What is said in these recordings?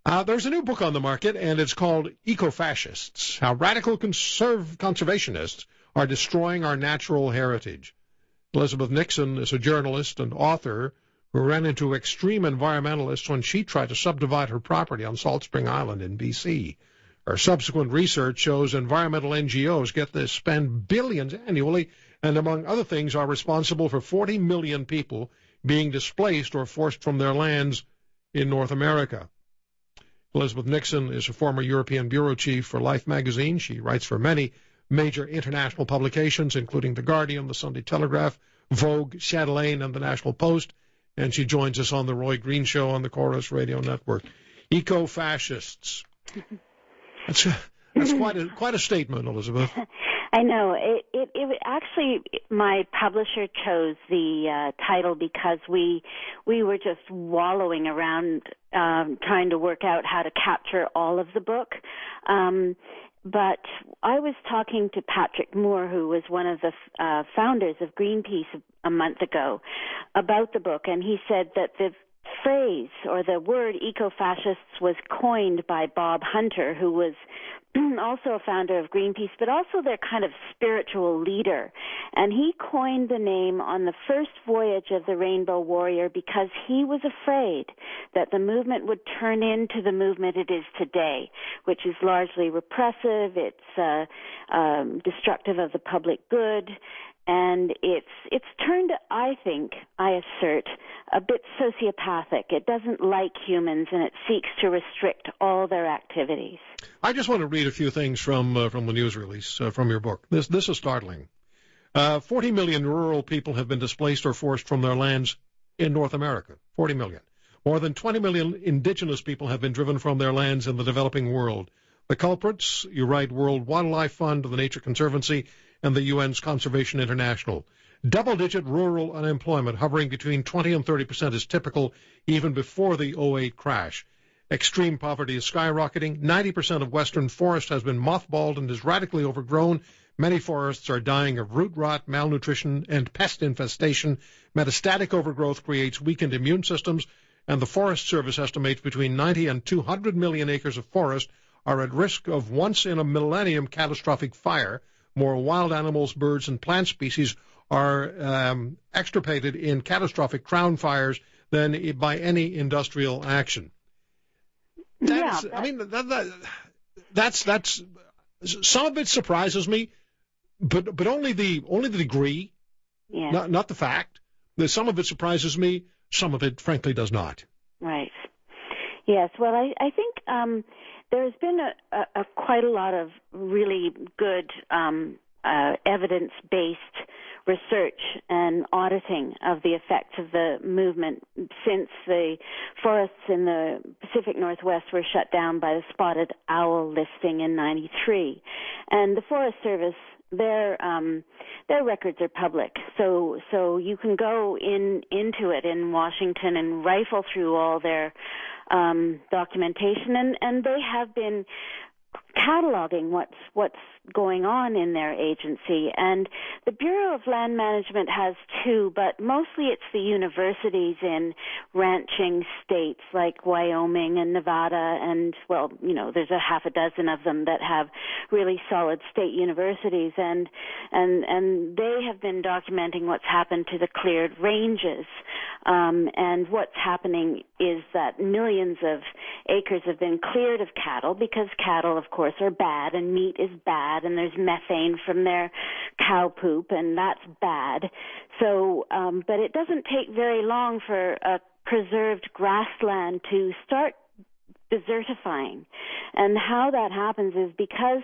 There's a new book on the market, and it's called Eco-Fascists, How Radical Conservationists Are Destroying Our Natural Heritage. Elizabeth Nickson is a journalist and author who ran into extreme environmentalists when she tried to subdivide her property on Salt Spring Island in B.C. Her subsequent research shows environmental NGOs, get this, spend billions annually and, among other things, are responsible for 40 million people being displaced or forced from their lands in North America. Elizabeth Nickson is a former European bureau chief for Life magazine. She writes for many major international publications, including The Guardian, The Sunday Telegraph, Vogue, Chatelaine, and The National Post. And she joins us on the Roy Green Show on the Chorus Radio Network. Eco-Fascists. That's quite a statement, Elizabeth. I know. It actually, my publisher chose the title because we were just wallowing around trying to work out how to capture all of the book. But I was talking to Patrick Moore, who was one of the founders of Greenpeace a month ago, about the book, and he said that the phrase or the word eco-fascists was coined by Bob Hunter, who was also a founder of Greenpeace, but also their kind of spiritual leader. And he coined the name on the first voyage of the Rainbow Warrior because he was afraid that the movement would turn into the movement it is today, which is largely repressive, it's destructive of the public good, and it's turned, I think, I assert, a bit sociopathic. It doesn't like humans, and it seeks to restrict all their activities. I just want to read a few things from the news release from your book. This is startling. 40 million rural people have been displaced or forced from their lands in North America. 40 million. More than 20 million indigenous people have been driven from their lands in the developing world. The culprits, you write, World Wildlife Fund, the Nature Conservancy, and the UN's Conservation International. Double-digit rural unemployment hovering between 20 and 30% is typical even before the '08 crash. Extreme poverty is skyrocketing. 90% of western forest has been mothballed and is radically overgrown. Many forests are dying of root rot, malnutrition, and pest infestation. Metastatic overgrowth creates weakened immune systems, and the Forest Service estimates between 90 and 200 million acres of forest are at risk of once-in-a-millennium catastrophic fire. More wild animals, birds, and plant species are extirpated in catastrophic crown fires than by any industrial action. That's some of it surprises me, but only the degree, not the fact. Some of it surprises me, some of it frankly does not. Right. Yes. Well, I think there's been a quite a lot of really good evidence-based research and auditing of the effects of the movement since the forests in the Pacific Northwest were shut down by the spotted owl listing in '93. And the Forest Service, their records are public, so you can go into it in Washington and rifle through all their documentation, and they have been cataloging what's going on in their agency. And the Bureau of Land Management has too, but mostly it's the universities in ranching states like Wyoming and Nevada, and, well, there's a half a dozen of them that have really solid state universities, and they have been documenting what's happened to the cleared ranges. And what's happening is that millions of acres have been cleared of cattle, because cattle, of course, are bad, and meat is bad, and there's methane from their cow poop, and that's bad. So, but it doesn't take very long for a preserved grassland to start desertifying. And how that happens is because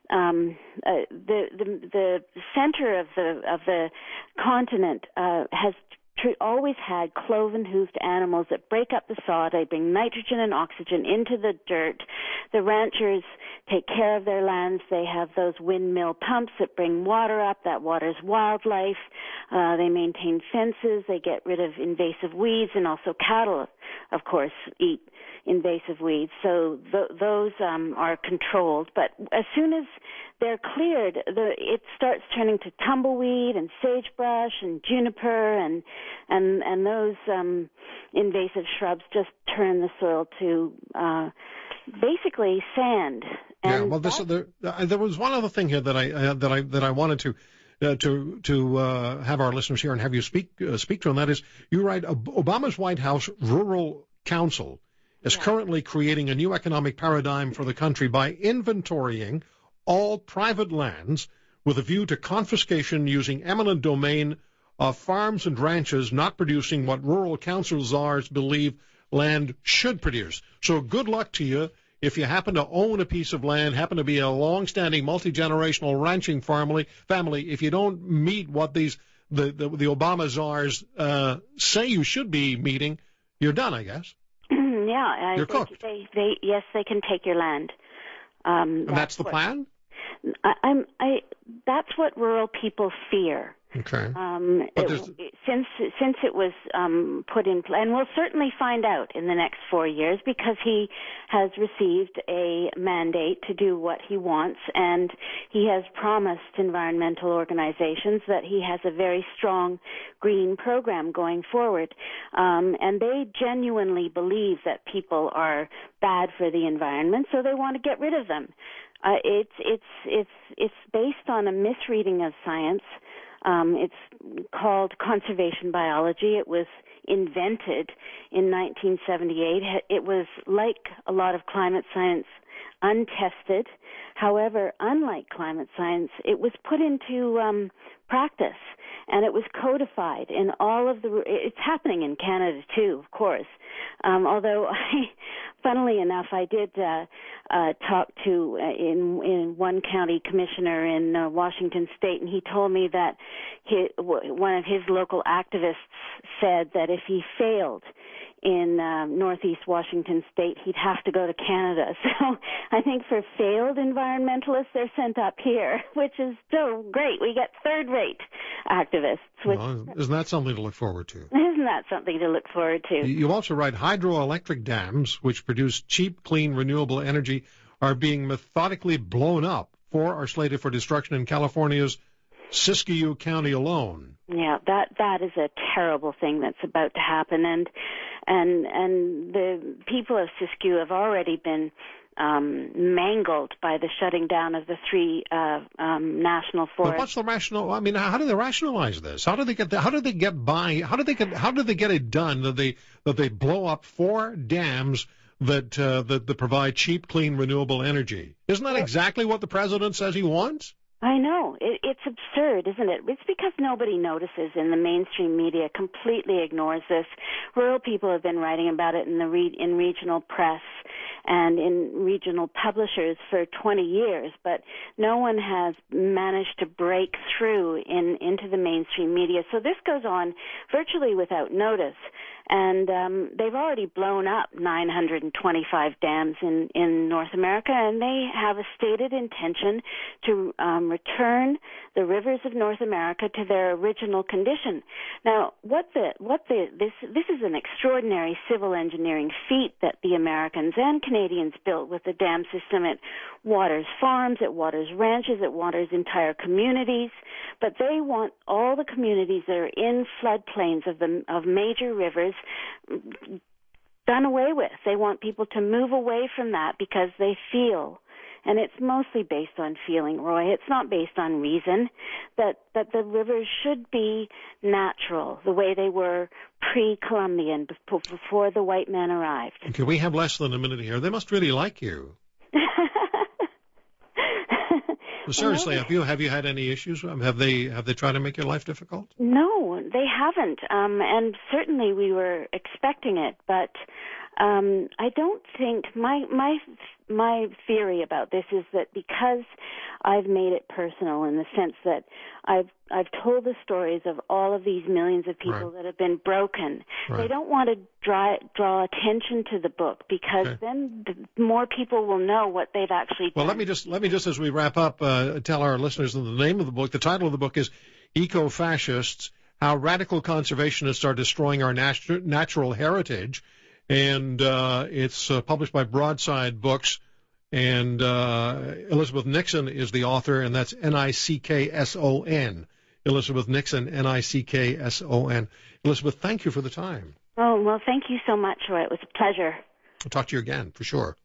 the center of the continent has always had cloven-hoofed animals that break up the sod. They bring nitrogen and oxygen into the dirt. The ranchers take care of their lands. They have those windmill pumps that bring water up. That water's wildlife. They maintain fences. They get rid of invasive weeds, and also cattle, of course, eat invasive weeds. So those are controlled. But as soon as they're cleared, it starts turning to tumbleweed and sagebrush and juniper and and those invasive shrubs just turn the soil to basically sand. And there was one other thing here that I wanted to have our listeners here and have you speak to, and that is, you write, Obama's White House Rural Council is currently creating a new economic paradigm for the country by inventorying all private lands with a view to confiscation using eminent domain of farms and ranches not producing what rural council czars believe land should produce. So good luck to you if you happen to own a piece of land, happen to be a long-standing multi-generational ranching family. If you don't meet what the Obama czars say you should be meeting, you're done, I guess. Yeah, you're cooked. They can take your land. And that's the plan? That's what rural people fear. Okay. Since it was put in place, and we'll certainly find out in the next 4 years, because he has received a mandate to do what he wants, and he has promised environmental organizations that he has a very strong green program going forward, and they genuinely believe that people are bad for the environment, so they want to get rid of them. It's based on a misreading of science. It's called conservation biology. It was invented in 1978. It was, like a lot of climate science, untested. However, unlike climate science, it was put into practice, and it was codified in all of the. It's happening in Canada too, of course. Although, funnily enough, I did talk to in one county commissioner in Washington State, and he told me that one of his local activists said that if he failed in northeast Washington State, he'd have to go to Canada. So I think for failed environmentalists, they're sent up here, which is so great. We get third-rate activists. Isn't that something to look forward to? Isn't that something to look forward to? You also write, hydroelectric dams, which produce cheap, clean, renewable energy, are being methodically blown up. 4 are slated for destruction in California's Siskiyou County alone. Yeah, that is a terrible thing that's about to happen, and the people of Siskiyou have already been mangled by the shutting down of the 3 national forests. But what's the rationale? I mean, how do they rationalize this? How do they get by? How do they get it done that they blow up 4 dams that provide cheap, clean, renewable energy? Isn't that exactly what the president says he wants? I know. It's absurd, isn't it? It's because nobody notices, and the mainstream media completely ignores this. Rural people have been writing about it in regional press and in regional publishers for 20 years, but no one has managed to break through into the mainstream media. So this goes on virtually without notice. And they've already blown up 925 dams in North America, and they have a stated intention to return the rivers of North America to their original condition. Now, this is an extraordinary civil engineering feat that the Americans and Canadians built with the dam system. It waters farms, it waters ranches, it waters entire communities, but they want all the communities that are in floodplains of major rivers done away with. They want people to move away from that because they feel, and it's mostly based on feeling, Roy, it's not based on reason, that the rivers should be natural, the way they were pre-Columbian, before the white man arrived. Okay, we have less than a minute here. They must really like you. Well, seriously, have you had any issues? Have they tried to make your life difficult? No, they haven't, and certainly we were expecting it. But I don't think my theory about this is that because I've made it personal in the sense that I've told the stories of all of these millions of people that have been broken. Right. They don't want to draw attention to the book because then more people will know what they've actually done. Well, let me just as we wrap up tell our listeners the name of the book. The title of the book is Eco-Fascists: How Radical Conservationists Are Destroying Our Natural Heritage. And it's published by Broadside Books, and Elizabeth Nickson is the author, and that's Nickson. Elizabeth Nickson, Nickson. Elizabeth, thank you for the time. Oh, well, thank you so much, Roy. It was a pleasure. I'll talk to you again, for sure.